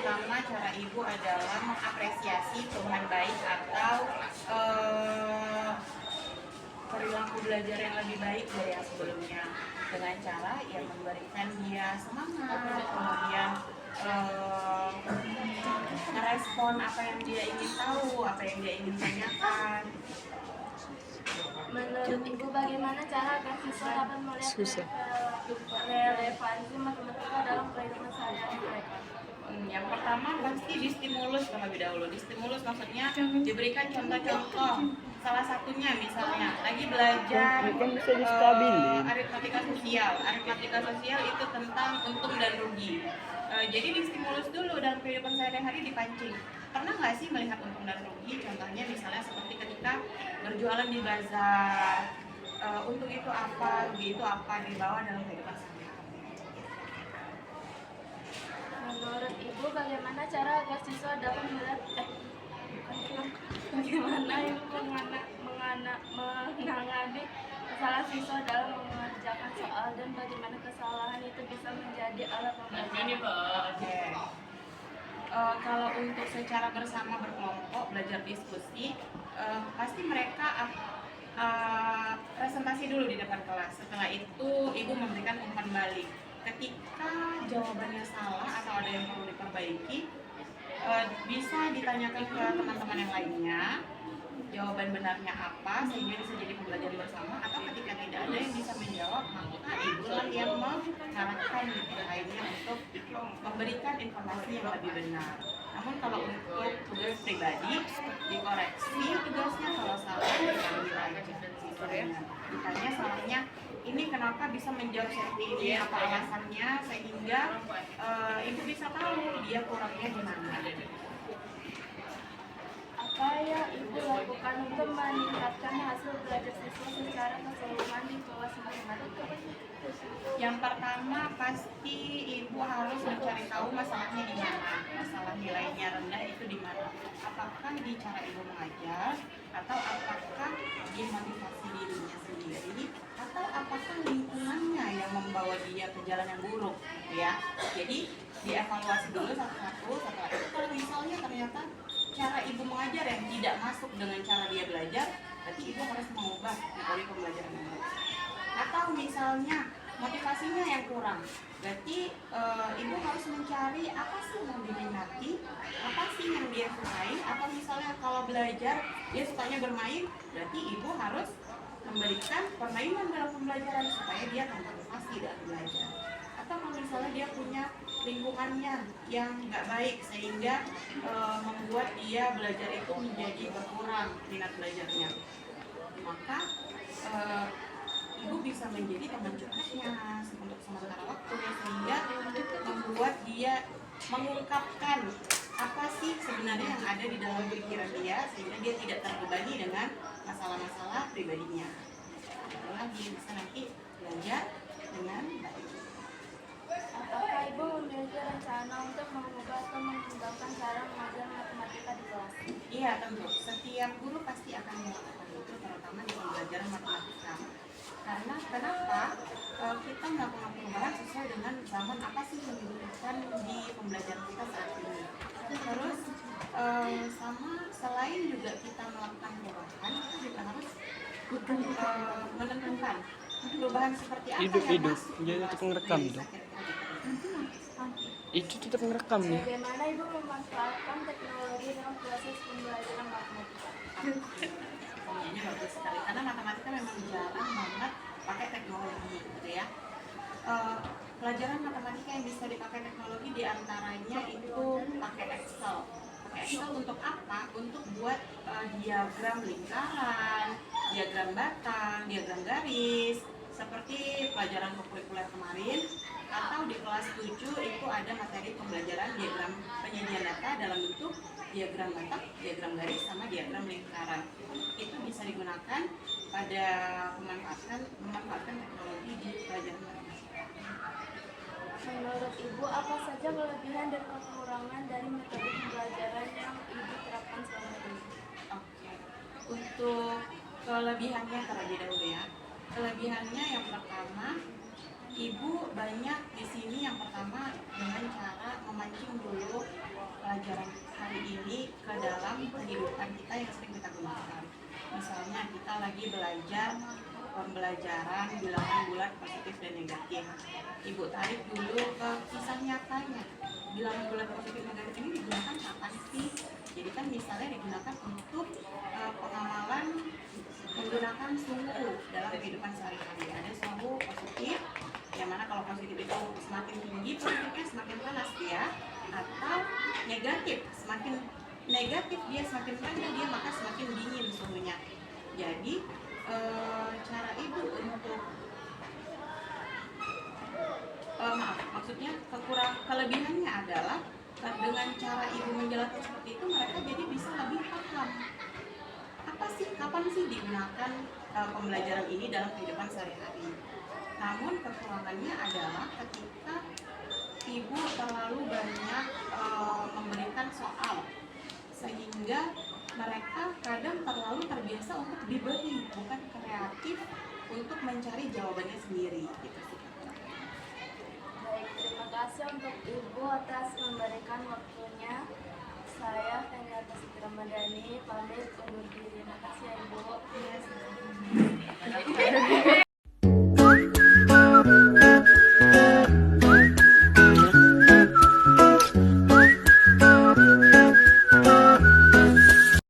pertama cara ibu adalah mengapresiasi perubahan baik atau perilaku belajar yang lebih baik dari yang sebelumnya, dengan cara yang memberikan dia semangat, kemudian merespon apa yang dia ingin tahu, apa yang dia ingin tanyakan. Menurut Ibu, bagaimana cara agar siswa dapat melihat relevansi matematika dalam kehidupan sehari-hari mereka? Yang pertama pasti distimulus terlebih dahulu. Distimulus maksudnya diberikan contoh-contoh. Salah satunya misalnya lagi belajar aritmatika sosial. Aritmatika sosial itu tentang untung dan rugi. Jadi distimulus dulu dalam kehidupan sehari-hari, dipancing. Pernah nggak sih melihat untung dan rugi? Contohnya misalnya seperti ketika berjualan di bazar. Untung itu apa, rugi itu apa, dibawa dalam kehidupan sehari-hari. Menurut Ibu, bagaimana cara agar siswa dapat melihat bagaimana Ibu menangani kesalahan siswa dalam mengerjakan soal, dan bagaimana kesalahan itu bisa menjadi alat pembelajaran? Kalau untuk secara bersama berkelompok belajar diskusi, pasti mereka presentasi dulu di depan kelas. Setelah itu ibu memberikan umpan balik. Ketika jawabannya salah atau ada yang perlu diperbaiki, bisa ditanyakan ke teman-teman yang lainnya jawaban benarnya apa, sehingga bisa jadi pembelajaran bersama. Atau ketika tidak ada yang bisa menjawab, maka ibulah yang mengarahkan yang lainnya untuk memberikan informasi yang lebih benar. Namun kalau untuk tugas pribadi, dikoreksi tugasnya, kalau salah diambil aja siswanya. Ditanya salahnya ini kenapa bisa menjawab seperti ini, apa alasannya, sehingga ibu bisa tahu dia kurangnya di mana. Apa yang Ibu lakukan untuk meningkatkan hasil belajar siswa secara keseluruhan di kelas matematika? Yang pertama pasti ibu harus mencari tahu masalahnya di mana, masalah nilainya rendah itu di mana. Apakah di cara ibu mengajar, atau apakah di motivasi dirinya sendiri, atau apakah lingkungannya yang membawa dia ke jalan yang buruk, ya. Jadi dievaluasi dulu satu-satu. Setelah itu kalau misalnya ternyata cara ibu mengajar yang tidak masuk dengan cara dia belajar, berarti ibu harus mengubah metode pembelajaran yang baik. Atau misalnya motivasinya yang kurang, berarti ibu harus mencari apa sih yang diminati, apa sih yang dia sukai. Atau misalnya kalau belajar dia sukanya bermain, berarti ibu harus memberikan permainan dalam pembelajaran supaya dia termotivasi dalam belajar. Atau kalau misalnya dia punya lingkungannya yang nggak baik sehingga membuat dia belajar itu menjadi berkurang minat belajarnya, maka ibu bisa menjadi teman curhatnya untuk sementara waktu, sehingga membuat dia mengungkapkan apa sih sebenarnya yang ada di dalam pikiran dia, sehingga dia tidak terbebani dengan masalah-masalah pribadinya. Lagi bisa nanti belajar dengan baik. Apakah Ibu memiliki rencana untuk mengubah atau mengembangkan cara mengajar matematika di kelas? Iya, tentu. Setiap guru pasti akan melakukan itu, terutama di pembelajaran matematika. Karena kenapa kita melakukan perubahan sesuai dengan zaman apa sih yang dibutuhkan di pembelajaran kita saat ini. Terus sama selain juga kita melakukan perubahan, kita juga harus menentukan perubahan seperti apa yang masuk. Jadi tetap ngerekam tuh. Itu tetap ngerekam nih. Bagaimana Ibu memanfaatkan teknologi dalam proses pembelajaran matematika? Ini bagus sekali, karena matematika memang jarang banget pakai teknologi, gitu ya. Pelajaran matematika yang bisa dipakai teknologi diantaranya itu pakai Excel. Pakai Excel untuk apa? Untuk buat diagram lingkaran, diagram batang, diagram garis, seperti pelajaran kurikuler kemarin. Atau di kelas 7 itu ada materi pembelajaran diagram penyajian data dalam bentuk diagram batang, diagram garis, sama diagram lingkaran. Itu bisa digunakan pada memanfaatkan teknologi di pelajaran matematika. Menurut Ibu, apa saja kelebihan dan kekurangan dari metode pembelajaran yang Ibu terapkan selama ini? Oke. Untuk kelebihannya terlebih dahulu ya. Kelebihannya yang pertama, ibu banyak di sini yang pertama dengan cara memancing dulu pembelajaran hari ini ke dalam kehidupan kita yang sering kita gunakan. Misalnya kita lagi belajar pembelajaran bilangan bulat positif dan negatif. Ibu tarik dulu ke kisah nyatanya. Bilangan bulat positif dan negatif ini digunakan kapan sih? Jadi kan misalnya digunakan untuk pengamalan menggunakan suhu dalam kehidupan sehari-hari. Ada suhu positif, yang mana kalau positif itu semakin tinggi positifnya semakin panas dia, atau negatif, semakin negatif dia semakin rendah dia maka semakin dingin suhunya. Jadi cara ibu untuk maksudnya kelebihannya adalah dengan cara ibu menjelaskan seperti itu mereka jadi bisa lebih paham apa sih, kapan sih digunakan pembelajaran ini dalam kehidupan sehari-hari. Namun kekurangannya adalah ketika ibu terlalu banyak memberikan soal sehingga mereka kadang terlalu terbiasa untuk diberi, bukan kreatif untuk mencari jawabannya sendiri gitu sih. Baik, terima kasih untuk Ibu atas memberikan waktu